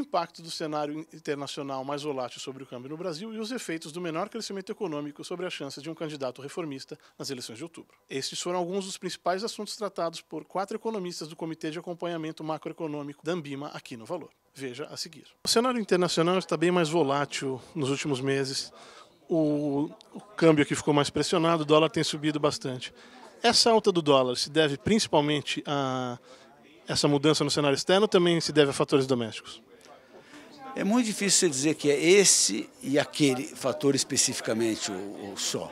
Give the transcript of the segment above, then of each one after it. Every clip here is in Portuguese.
impacto do cenário internacional mais volátil sobre o câmbio no Brasil e os efeitos do menor crescimento econômico sobre as chances de um candidato reformista nas eleições de outubro. Estes foram alguns dos principais assuntos tratados por 4 economistas do Comitê de Acompanhamento Macroeconômico da Ambima aqui no Valor. Veja a seguir. O cenário internacional está bem mais volátil nos últimos meses. O câmbio aqui ficou mais pressionado, o dólar tem subido bastante. Essa alta do dólar se deve principalmente a essa mudança no cenário externo ou também se deve a fatores domésticos? É muito difícil você dizer que é esse e aquele fator especificamente o só.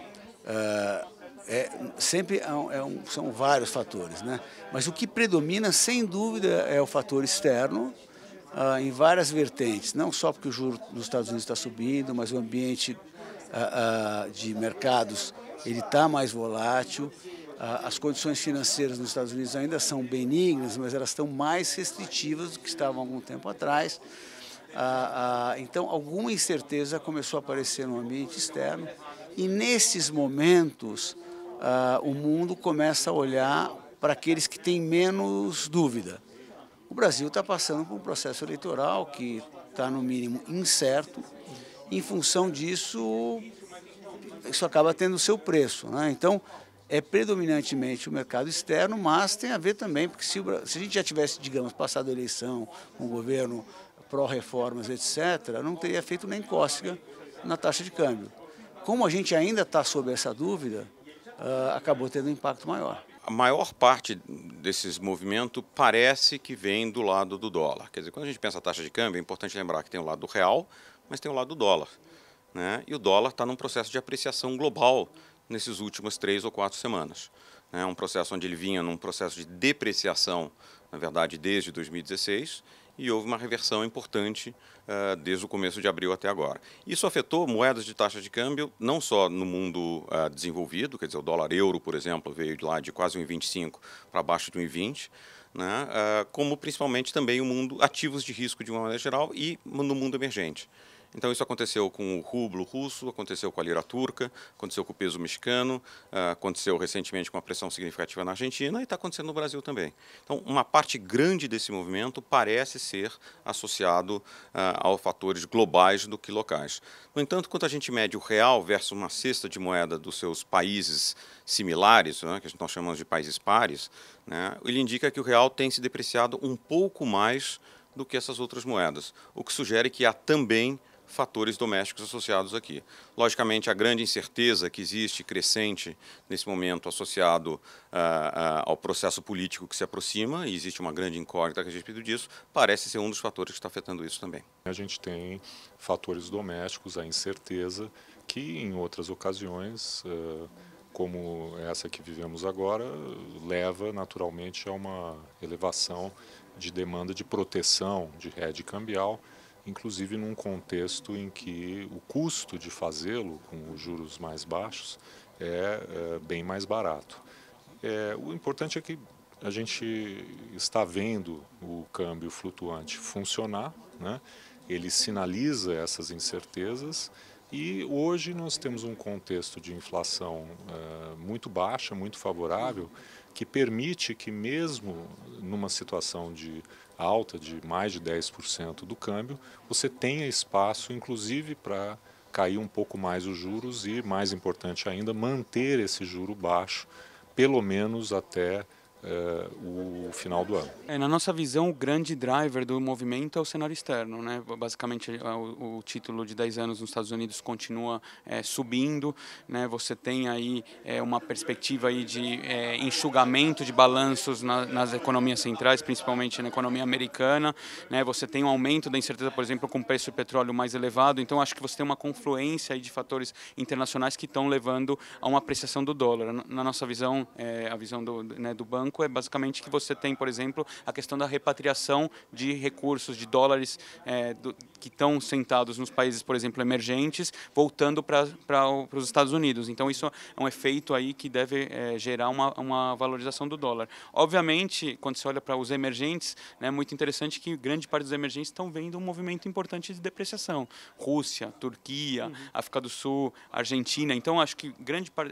São vários fatores, né? Mas o que predomina, sem dúvida, é o fator externo, em várias vertentes. Não só porque o juro nos Estados Unidos está subindo, mas o ambiente de mercados ele está mais volátil. As condições financeiras nos Estados Unidos ainda são benignas, mas elas estão mais restritivas do que estavam há algum tempo atrás. Então, alguma incerteza começou a aparecer no ambiente externo e, nesses momentos, o mundo começa a olhar para aqueles que têm menos dúvida. O Brasil está passando por um processo eleitoral que está, no mínimo, incerto. Em função disso, isso acaba tendo o seu preço, né? Então, é predominantemente o mercado externo, mas tem a ver também, porque se a gente já tivesse, digamos, passado a eleição, um governo pró-reformas, etc., não teria feito nem cócega na taxa de câmbio. Como a gente ainda está sob essa dúvida, acabou tendo um impacto maior. A maior parte desses movimentos parece que vem do lado do dólar. Quer dizer, quando a gente pensa a taxa de câmbio, é importante lembrar que tem o lado do real, mas tem o lado do dólar, né? E o dólar está num processo de apreciação global nessas últimas 3 ou 4 semanas. É um processo onde ele vinha num processo de depreciação, na verdade, desde 2016, e houve uma reversão importante desde o começo de abril até agora. Isso afetou moedas de taxa de câmbio, não só no mundo desenvolvido, quer dizer, o dólar-euro, por exemplo, veio de lá de quase 1,25 para abaixo de 1,20, né, como principalmente também o mundo ativos de risco de uma maneira geral e no mundo emergente. Então isso aconteceu com o rublo russo, aconteceu com a lira turca, aconteceu com o peso mexicano, aconteceu recentemente com uma pressão significativa na Argentina e está acontecendo no Brasil também. Então uma parte grande desse movimento parece ser associado a fatores globais do que locais. No entanto, quando a gente mede o real versus uma cesta de moeda dos seus países similares, né, que nós chamamos de países pares, né, ele indica que o real tem se depreciado um pouco mais do que essas outras moedas, o que sugere que há também fatores domésticos associados aqui. Logicamente, a grande incerteza que existe, crescente, nesse momento, associado ao processo político que se aproxima, e existe uma grande incógnita a respeito disso, parece ser um dos fatores que está afetando isso também. A gente tem fatores domésticos, a incerteza, que em outras ocasiões, como essa que vivemos agora, leva naturalmente a uma elevação de demanda de proteção de hedge cambial, inclusive num contexto em que o custo de fazê-lo, com os juros mais baixos, é bem mais barato. O importante é que a gente está vendo o câmbio flutuante funcionar, né? Ele sinaliza essas incertezas e hoje nós temos um contexto de inflação muito baixa, muito favorável, que permite que mesmo numa situação de alta de mais de 10% do câmbio, você tenha espaço, inclusive, para cair um pouco mais os juros e, mais importante ainda, manter esse juro baixo, pelo menos até o final do ano. Na nossa visão, o grande driver do movimento é o cenário externo, né? Basicamente, o título de 10 anos nos Estados Unidos continua subindo, né? Você tem aí uma perspectiva aí de enxugamento de balanços nas economias centrais, principalmente na economia americana, né? Você tem um aumento da incerteza, por exemplo, com o preço do petróleo mais elevado, então acho que você tem uma confluência aí de fatores internacionais que estão levando a uma apreciação do dólar. Na nossa visão, a visão do banco, é basicamente que você tem, por exemplo, a questão da repatriação de recursos, de dólares que estão sentados nos países, por exemplo, emergentes, voltando para os Estados Unidos. Então isso é um efeito aí que deve gerar uma valorização do dólar. Obviamente, quando você olha para os emergentes, é muito interessante que grande parte dos emergentes estão vendo um movimento importante de depreciação. Rússia, Turquia, África do Sul, Argentina. Então acho que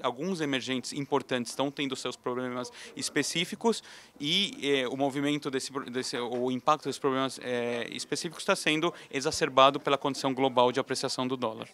alguns emergentes importantes estão tendo seus problemas específicos, específicos e o movimento o impacto desses problemas específicos está sendo exacerbado pela condição global de apreciação do dólar.